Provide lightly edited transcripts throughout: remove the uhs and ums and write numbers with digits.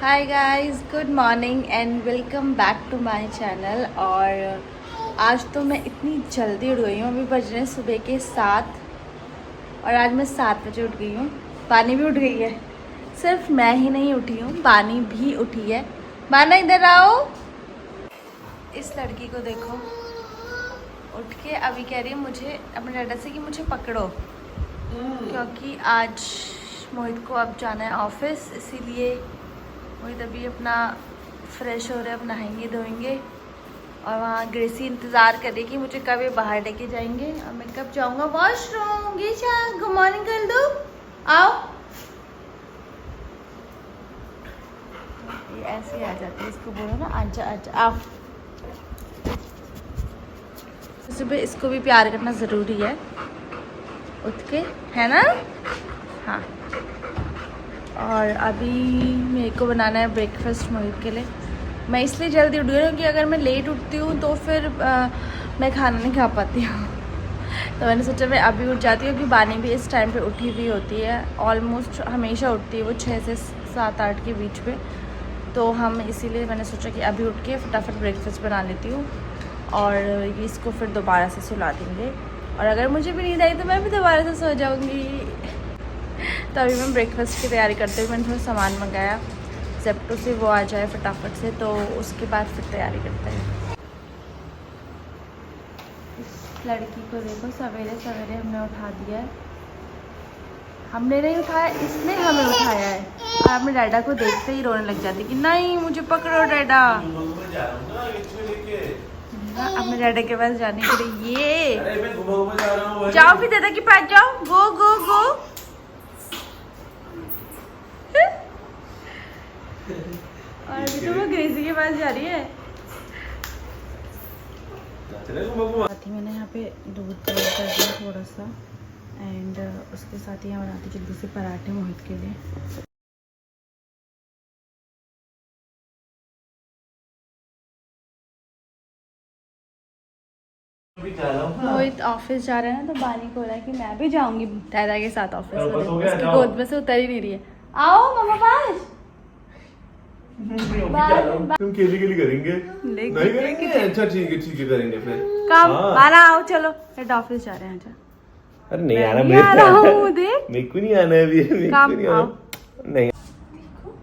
Hi guys, good morning and welcome back to my channel. और आज तो मैं इतनी जल्दी उठ गई हूँ। अभी बज रहे हैं सुबह के 7 और आज मैं 7 बजे उठ गई हूँ। बानी भी उठ गई है। सिर्फ मैं ही नहीं उठी हूँ, बानी भी उठी है। बाना इधर आओ। इस लड़की को देखो, उठ के अभी कह रही है मुझे अपने डाटा से कि मुझे पकड़ो, क्योंकि आज मोहित को अब जाना है ऑफिस। इसीलिए मोहित अभी अपना फ्रेश हो रहे हैं, अब नहाएंगे धोएंगे और वहाँ ग्रेसी इंतज़ार करेगी मुझे कब ये बाहर लेके जाएंगे और मैं कब जाऊँगा वॉशरूम। गीशा गुड मॉर्निंग कर दो, आओ। ये ऐसे ही आ जाती है, इसको बोलो ना आजा आजा आओ। सुबह इसको भी प्यार करना ज़रूरी है, उठ के, है ना। हाँ, और अभी मेरे को बनाना है ब्रेकफास्ट मोहित के लिए। मैं इसलिए जल्दी उठ गई हूँ क्योंकि अगर मैं लेट उठती हूँ तो फिर मैं खाना नहीं खा पाती हूँ। तो मैंने सोचा मैं अभी उठ जाती हूँ, क्योंकि बानी भी इस टाइम पे उठी हुई होती है। ऑलमोस्ट हमेशा उठती है वो 6 से 7-8 के बीच में। तो हम इसीलिए मैंने सोचा कि अभी उठ के फटाफट ब्रेकफास्ट बना लेती हूँ और इसको फिर दोबारा से सुला देंगे। और अगर मुझे भी नींद आई तो मैं भी दोबारा से सो जाऊँगी। तो अभी मैं ब्रेकफास्ट की तैयारी करते हुए मैंने थोड़ा सामान मंगाया जेप्टो से, वो आ जाए फटाफट से, तो उसके बाद फिर तैयारी करते हैं। इस लड़की को देखो, सवेरे सवेरे हमने उठा दिया है। हमने नहीं उठाया, इसने हमें उठाया है। और अपने डैडा को देखते ही रोने लग जाती कि नहीं मुझे पकड़ो डैडा। अपने डैडा के पास जाने के लिए ये जाओ, फिर दादा के पास जाओ, गो गो गो। और अभी तो वो ग्रेसी के पास जा रही है। साथ ही मैंने यहाँ पे दूध गर्म कर दिया थोड़ा सा, एंड उसके साथ ही यहाँ बनाती जल्दी से पराठे मोहित के लिए। मोहित ऑफिस जा रहा है ना, तो बानी को रहा है कि मैं भी जाऊंगी दादा के साथ ऑफिस। उसकी गोद में से उतर ही नहीं रही है। आओ मम्मा पास। तुम केली केली करेंगे? नहीं करेंगे? अच्छा ठीक है करेंगे फिर। कम बाना आओ, चलो ऑफिस जा रहे हैं। जा अरे नहीं आना, मेरे को नहीं आना अभी, नहीं।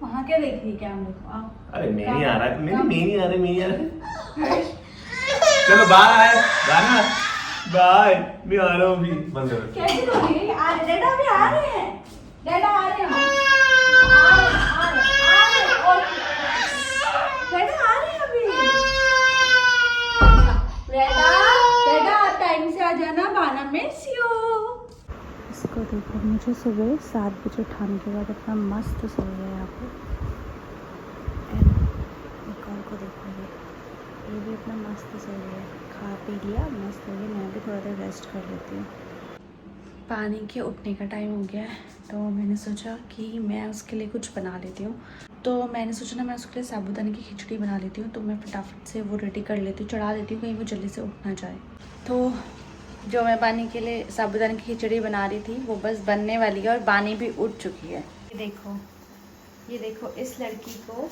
वहाँ क्या देख रही है कैमरे? आओ। अरे मैं नहीं आ रहा। चलो बाय बाय, मैं आ रहा हूँ अभी। बंद करो। कैसे दोगे? डैडा अभी आ रहे हैं। डैडा आ रहे हैं। टाइम से आ जाना, बाना मिस यू। इसको देखो, मुझे सुबह 7 बजे उठाने के बाद अपना मस्त सो गया यहाँ पे। एक और को देखो, ये भी अपना मस्त सो गया, खा पी लिया, मस्त हो गया। मैं भी थोड़ा देर रेस्ट कर लेती हूँ। पानी के उठने का टाइम हो गया है, तो मैंने सोचा कि मैं उसके लिए कुछ बना लेती हूँ। तो मैंने सोचा ना मैं उसके लिए साबूदाने की खिचड़ी बना लेती हूँ। तो मैं फटाफट से वो रेडी कर लेती हूँ, चढ़ा देती हूँ, कहीं वो जल्दी से उठ ना जाए। तो जो मैं बानी के लिए साबूदाने की खिचड़ी बना रही थी वो बस बनने वाली है और बानी भी उठ चुकी है। ये देखो इस लड़की को,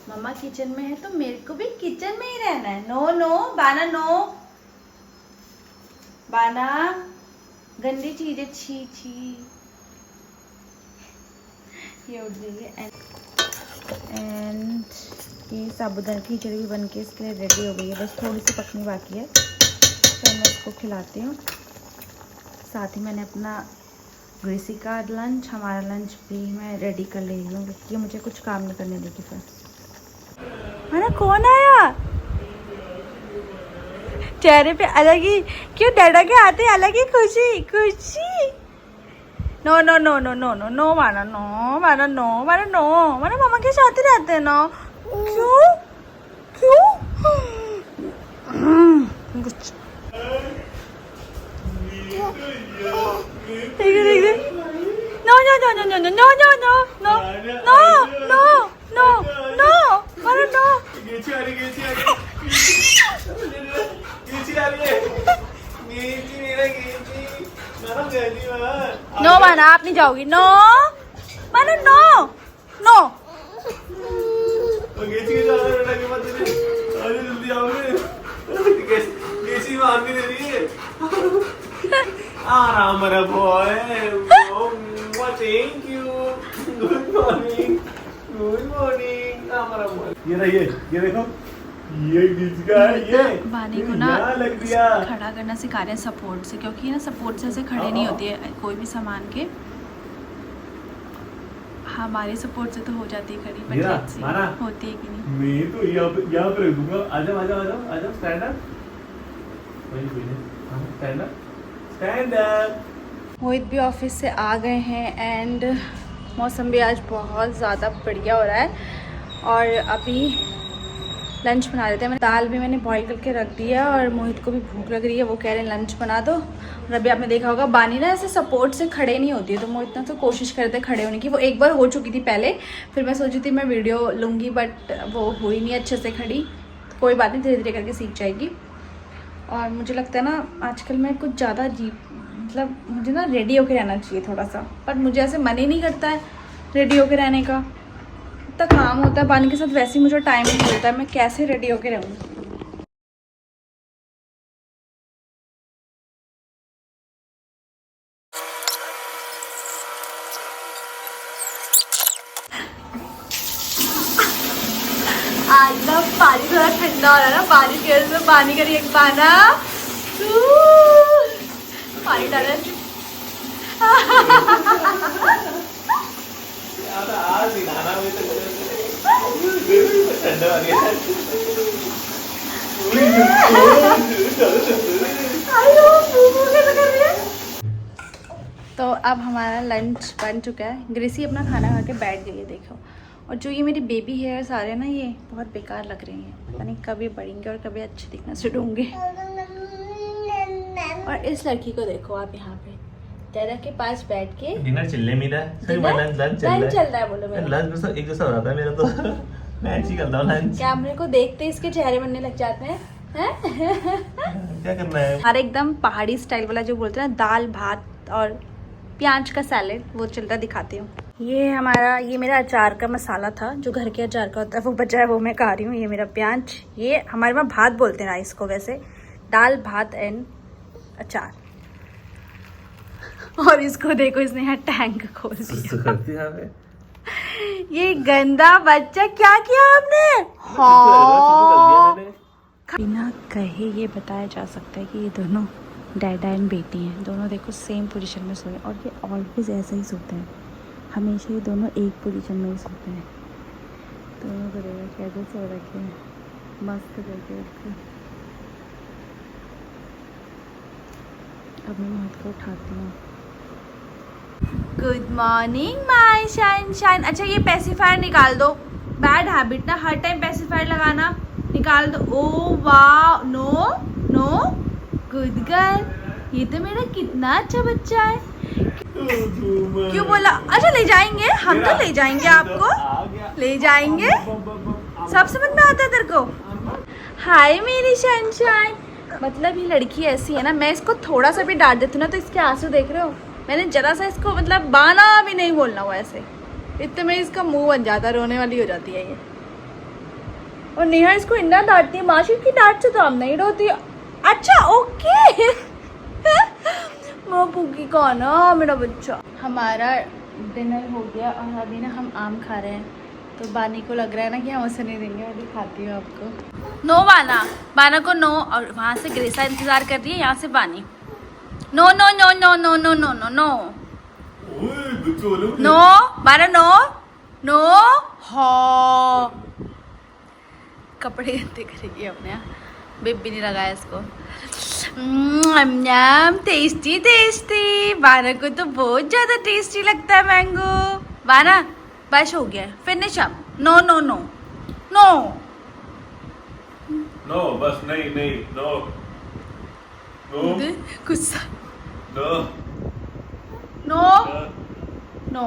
मम्मा किचन में है तो मेरे को भी किचन में ही रहना है। नो नो बाना, नो बाना, गंदी चीज है, छी छी। ये उठ गई है। एंड ये साबूदाना की खिचड़ी भी बन के इसके लिए रेडी हो गई है, बस थोड़ी सी पकनी बाकी है। तो मैं इसको खिलाती हूँ। साथ ही मैंने अपना ग्रेसी का लंच, हमारा लंच भी मैं रेडी कर ले रही हूँ, क्योंकि मुझे कुछ काम नहीं करने देगी फिर। अरे कौन आया? चेहरे पे अलग ही, क्यों डैडा के आते अलग ही खुशी खुशी। No no no no no no no माना, नो माना, नो माना, नो माना। मामा के साथ ही रहते हैं ना, क्यों क्यों? No no no no no no no no no no no no no माना, नो। नो माना, आप नहीं जाओगी। नो माना, नो नो हमारा boy, thank you, good morning, हमारा बॉय। ये रहिए, ये देखो, ये किसका है? ये बानी को ना यहाँ लग दिया। खड़ा करना सिखा रहे हैं सपोर्ट से, क्योंकि ना सपोर्ट से ऐसे खड़े नहीं होती है कोई भी सामान के। हमारे सपोर्ट से तो हो जाती है खड़ी, पर मीरा, लेट्स सी माना। होती है कि नहीं। मैं तो यहाँ पे रख दूंगा। आजा आजा आजा आजा, स्टैंड अप। वही कोई नहीं, स्टैंड अप, स्टैंड अप। मोहित भी ऑफिस से आ गए हैं एंड मौसम भी आज बहुत ज़्यादा बढ़िया हो रहा है। और अभी लंच बना देते हैं। मैंने दाल भी मैंने बॉईल करके रख दिया और मोहित को भी भूख लग रही है, वो कह रहे हैं लंच बना दो। और अभी आपने देखा होगा बानी ना ऐसे सपोर्ट से खड़े नहीं होती है, तो मोहित ना तो कोशिश करते खड़े होने की। वो एक बार हो चुकी थी पहले, फिर मैं सोची थी मैं वीडियो लूँगी बट वो हुई नहीं अच्छे से खड़ी। तो कोई बात नहीं, धीरे धीरे करके सीख जाएगी। और मुझे लगता है ना आजकल मैं कुछ ज़्यादा अजीब, मतलब मुझे ना रेडी होके रहना चाहिए थोड़ा सा, पर मुझे ऐसे मन ही नहीं करता है रेडी होके रहने का। इतना काम होता है बानी के साथ, वैसे ही मुझे टाइम नहीं मिलता है, मैं कैसे रेडी होके रहूँ। आज ना पानी थोड़ा ठंडा हो रहा है ना, बारिश की वजह से पानी का एक पाना पानी डाला। आज दिखाना में तो ठंडा आ गया। तो अब हमारा लंच बन चुका है। ग्रेसी अपना खाना खा के बैठ गई है, देखो। और जो ये मेरी बेबी हेयर सारे ना ये बहुत बेकार लग रही हैं, पता नहीं कभी बढ़ेंगे और कभी अच्छे दिखना शुरू होंगे। और इस लड़की को देखो आप यहाँ पे तेरा के पास बैठ के डिनर चल रहा है मेरा। लंच चल रहा है बोलो मेरा। लंच एक जैसा हो रहा था मेरा तो। मैं ऐसे ही करता हूँ लंच। कैमरे को देखते इसके चेहरे बनने लग जाते हैं। क्या करना है? हमारा एकदम पहाड़ी स्टाइल वाला जो बोलते हैं ना, दाल भात और प्याज का सैलेड, वो चलता दिखाती हूँ। ये मेरा अचार का मसाला था, जो घर के अचार का होता है, वो बचा है, वो मैं खा रही हूँ। ये मेरा प्याज, ये हमारे वहाँ भात बोलते हैं राइस को, वैसे दाल भात एंड अचार। और इसको देखो, इसने यहाँ टैंक खोल दिया। ये गंदा बच्चा, क्या किया आपने? हाँ, बिना कहे ये बताया जा सकता है कि ये दोनों डैडा एंड बेटी हैं। दोनों देखो सेम पोजीशन में सोए, और ये ऑलवेज ऐसे ही सोते हैं, हमेशा ये दोनों एक पोजीशन में ही सोते हैं। दोनों को देखो कैसे सो रखे हैं, मस्त करके रखे। अब मैं मोहित को उठाती हूँ। Good morning my sunshine. अच्छा ये पेसिफायर निकाल दो, बैड हैबिट ना, हर टाइम पेसिफायर लगाना, निकाल दो। ओ वाह, नो नो, गुड गर्ल। ये तो मेरा कितना अच्छा बच्चा है। क्यों बोला? अच्छा ले जाएंगे हम, तो ले जाएंगे आपको, ले जाएंगे। सब समझ में आता है तेरे को? हाय मेरी सनशाइन। मतलब ये लड़की ऐसी है ना, मैं इसको थोड़ा सा भी डांट देती हूँ ना तो इसके आंसू देख रहे हो। मैंने जरा सा इसको मतलब बाना भी नहीं बोलना हुआ ऐसे, इतने में इसका मुंह बन जाता है, रोने वाली हो जाती है ये। और नेहा इसको इतना डांटती है, माशी की डांट से तो हम नहीं रोती। अच्छा ओके। पूकी कौन है मेरा बच्चा। हमारा डिनर हो गया और अभी ना हम आम खा रहे हैं, तो बानी को लग रहा है ना कि हम उसे नहीं देंगे। अभी खाती हूँ आपको। नो बाना, बाना को नो। और वहाँ से ग्रेसा इंतजार कर रही है, यहाँ से बानी। No no no no no no no no no no, बाना नो नो। हाँ कपड़े गंदे करेगी अपने यहाँ, बिब भी नहीं लगाया इसको। Tasty tasty. बाना को तो बहुत ज्यादा टेस्टी लगता है मैंगो। बाना बस हो गया, finish up. No no no no no, बस नहीं नहीं, नो नो गुस्सा। No no no.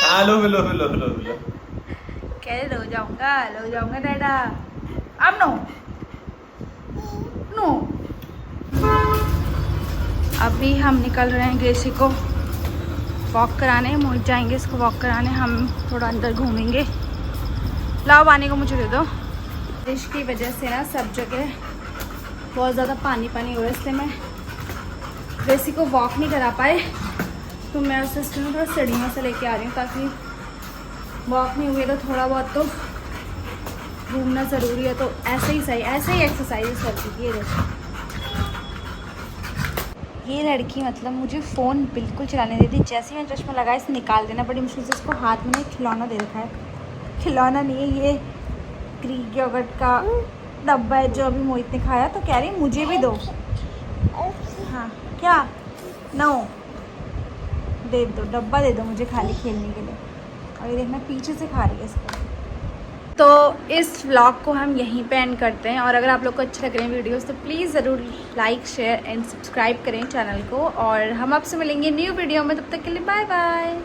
हाँ लो लो लो लो लो। कैसे लो जाऊंगा डैडा। अब नो नो। अभी हम निकल रहे हैं ग्रेसी को वॉक कराने, मोहित जाएंगे इसको वॉक कराने, हम थोड़ा अंदर घूमेंगे। लाओ पानी को मुझे दे दो। बारिश की वजह से ना सब जगह बहुत ज़्यादा पानी पानी हो रहा है, इसलिए मैं ग्रेसी को वॉक नहीं करा पाए तो मैं उसे इस थोड़ा सीढ़ियों से लेके आ रही हूँ, ताकि वॉक नहीं हुई तो थोड़ा बहुत तो घूमना ज़रूरी है। तो ऐसे ही सही, ऐसे ही एक्सरसाइज करती थी। ये देखो, ये लड़की मतलब मुझे फ़ोन बिल्कुल चलाने देती। जैसे ही मैं चश्मा लगाया इसे निकाल देना, बड़ी मुश्किल से इसको हाथ में खिलौना दे रखा है। खिलौना नहीं है, ये ग्रीक योगर्ट का डब्बा है जो अभी मोहित ने खाया, तो कह रही मुझे भी दो। हाँ क्या, नो, दे दो, डब्बा दे दो मुझे खाली खेलने के लिए। और ये देखना पीछे से खा रही है इसको। तो इस व्लॉग को हम यहीं पे एंड करते हैं। और अगर आप लोग को अच्छे लग रहे हैं वीडियोस तो प्लीज़ ज़रूर लाइक, शेयर एंड सब्सक्राइब करें चैनल को। और हम आपसे मिलेंगे न्यू वीडियो में, तब तक के लिए बाय बाय।